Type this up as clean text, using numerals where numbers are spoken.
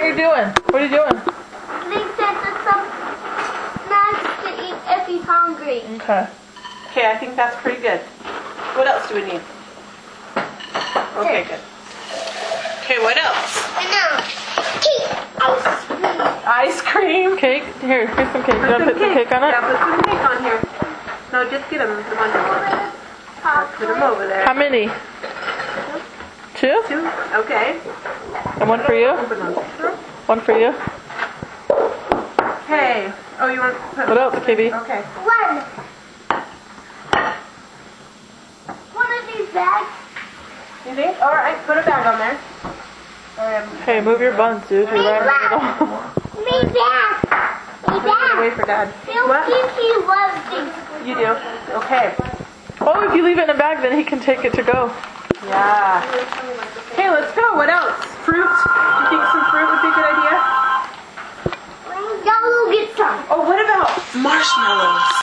you doing? What are you doing? They sent us some snacks to eat if he's hungry. Okay. Okay, I think that's pretty good. What else do we need? Okay, good. Okay, what else? And now, cake, ice cream. Ice cream. Cake? Here's some cake. You want to put some cake on it? Yeah, put some cake on here. No, just get them. Put them on here. Put them over there. How many? 2? 2? Okay. And one for you? Open them. One for you? Okay. Oh, you want to put... What else, KB? Okay. One. One of these bags. You think? All right, put a bag on there. Hey, move your buns, dude. You're right in the middle. Me back. Me back. Wait for Dad. Bill What? Kiki loves these. You do? Okay. Oh, if you leave it in a bag, then he can take it to go. Yeah. Okay, let's go. What else? Fruit? Do you think some fruit would be a good idea? Now we'll get some. Oh, what about marshmallows?